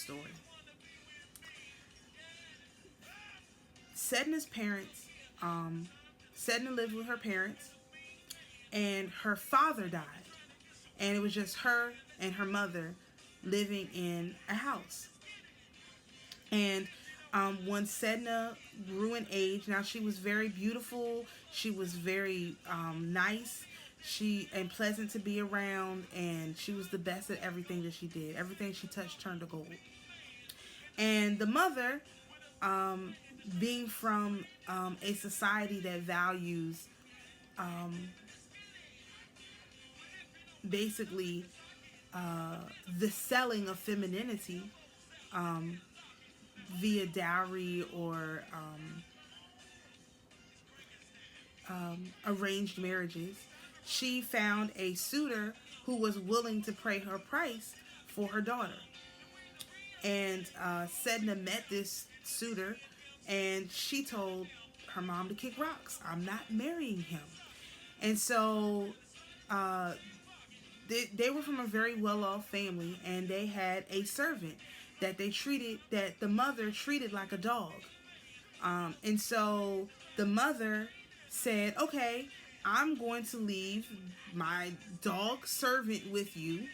story. Sedna's parents, Sedna lived with her parents, and her father died. And it was just her and her mother living in a house. And once Sedna grew in age, now she was very beautiful, she was very nice, and pleasant to be around, and she was the best at everything that she did. Everything she touched turned to gold. And the mother, being from a society that values basically the selling of femininity via dowry or arranged marriages, she found a suitor who was willing to pay her price for her daughter. And Sedna met this suitor, and she told her mom to kick rocks. I'm not marrying him. And so they were from a very well-off family, and they had a servant that the mother treated like a dog. And so the mother said, okay, I'm going to leave my dog servant with you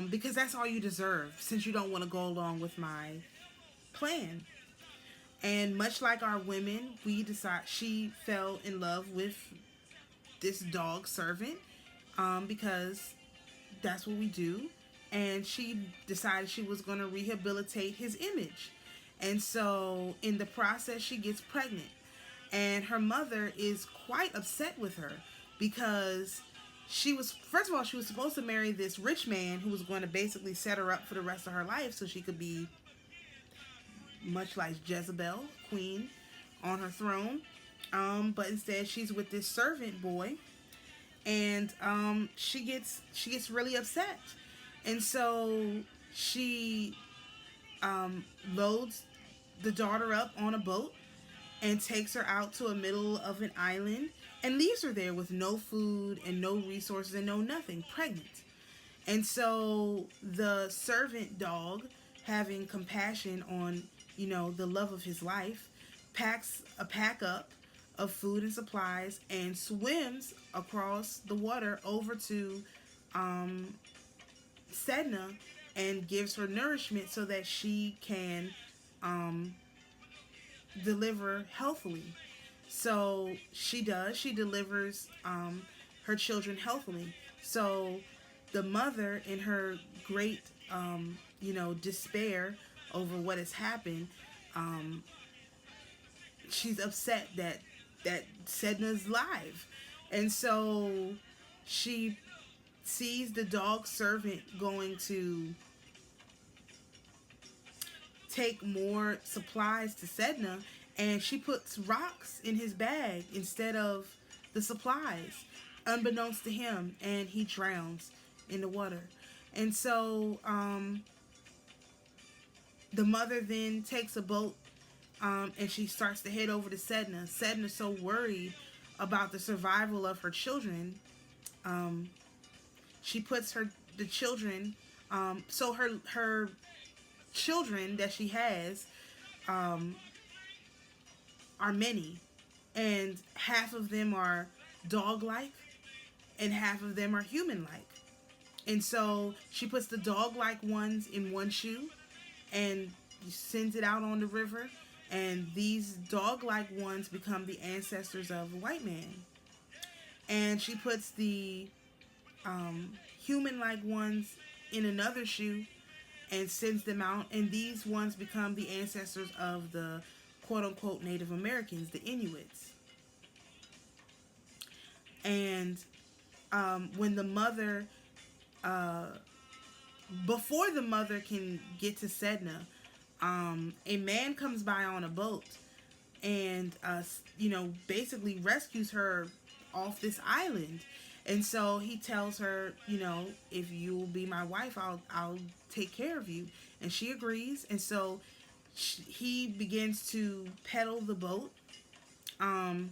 because that's all you deserve, since you don't want to go along with my plan. And much like our women, she fell in love with this dog servant because that's what we do. And she decided she was going to rehabilitate his image. And so in the process, she gets pregnant. And her mother is quite upset with her because first of all, she was supposed to marry this rich man who was going to basically set her up for the rest of her life so she could be much like Jezebel, queen, on her throne. But instead, she's with this servant boy, and she gets really upset. And so she loads the daughter up on a boat and takes her out to a middle of an island and leaves her there with no food and no resources and no nothing, pregnant. And so the servant dog, having compassion on, the love of his life, packs a pack up of food and supplies and swims across the water over to Sedna and gives her nourishment so that she can deliver healthily. So she does. She delivers her children healthily. So the mother, in her great, despair over what has happened, she's upset that Sedna's live. And so she sees the dog servant going to take more supplies to Sedna, and she puts rocks in his bag instead of the supplies, unbeknownst to him, and he drowns in the water. And so the mother then takes a boat and she starts to head over to Sedna. Sedna's so worried about the survival of her children. She puts the children, so her children that she has are many, and half of them are dog-like and half of them are human-like. And so she puts the dog-like ones in one shoe and sends it out on the river, and these dog-like ones become the ancestors of the white man. And she puts the human-like ones in another shoe and sends them out, and these ones become the ancestors of the quote-unquote Native Americans, the Inuits. And when the mother, before the mother can get to Sedna, a man comes by on a boat and, basically rescues her off this island. And so he tells her, if you'll be my wife, I'll take care of you. And she agrees. And so he begins to pedal the boat. And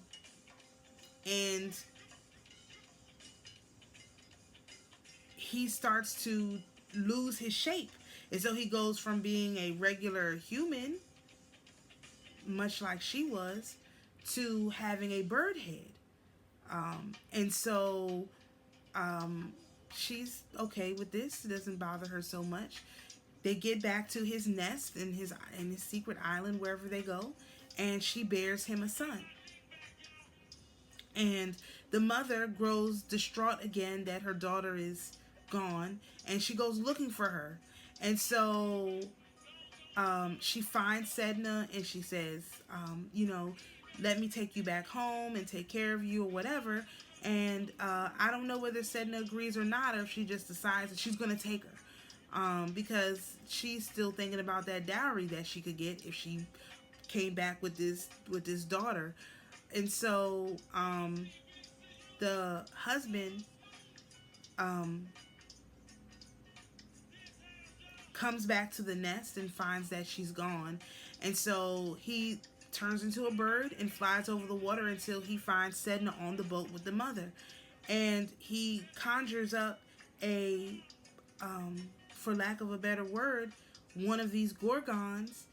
he starts to lose his shape. And so he goes from being a regular human, much like she was, to having a bird head. And so she's okay with this. It doesn't bother her so much. They get back to his nest in his secret island, wherever they go, and she bears him a son. And the mother grows distraught again that her daughter is gone, and she goes looking for her. And so she finds Sedna, and she says, let me take you back home and take care of you or whatever. And I don't know whether Sedna agrees or not, or if she just decides that she's going to take her. Because she's still thinking about that dowry that she could get if she came back with this daughter. And so the husband comes back to the nest and finds that she's gone. And so he turns into a bird and flies over the water until he finds Sedna on the boat with the mother. And he conjures up a, for lack of a better word, one of these gorgons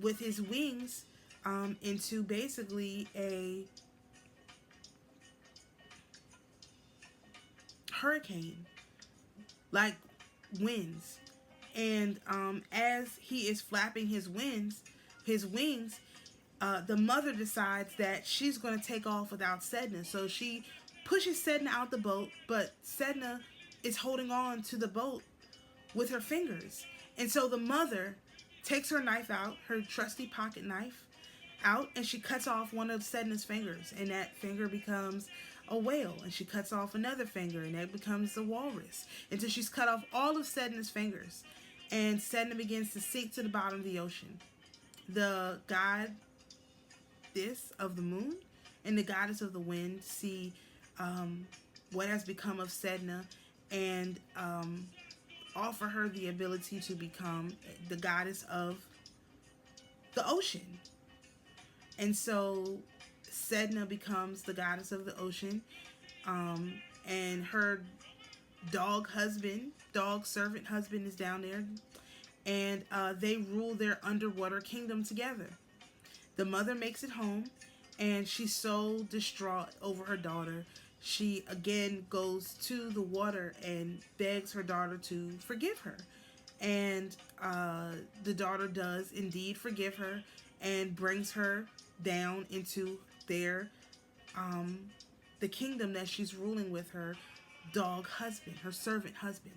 with his wings into basically a hurricane, like winds. And as he is flapping his wings, the mother decides that she's going to take off without Sedna. So she pushes Sedna out the boat, but Sedna is holding on to the boat with her fingers. And so the mother takes her knife out, her trusty pocket knife out, and she cuts off one of Sedna's fingers, and that finger becomes a whale. And she cuts off another finger, and that becomes a walrus, until she's cut off all of Sedna's fingers. And Sedna begins to sink to the bottom of the ocean. The goddess of the moon and the goddess of the wind see what has become of Sedna, and offer her the ability to become the goddess of the ocean. And so Sedna becomes the goddess of the ocean, and her dog servant husband is down there, and they rule their underwater kingdom together. The mother makes it home, and she's so distraught over her daughter. She again goes to the water and begs her daughter to forgive her. And the daughter does indeed forgive her and brings her down into the kingdom that she's ruling with her dog husband, her servant husband.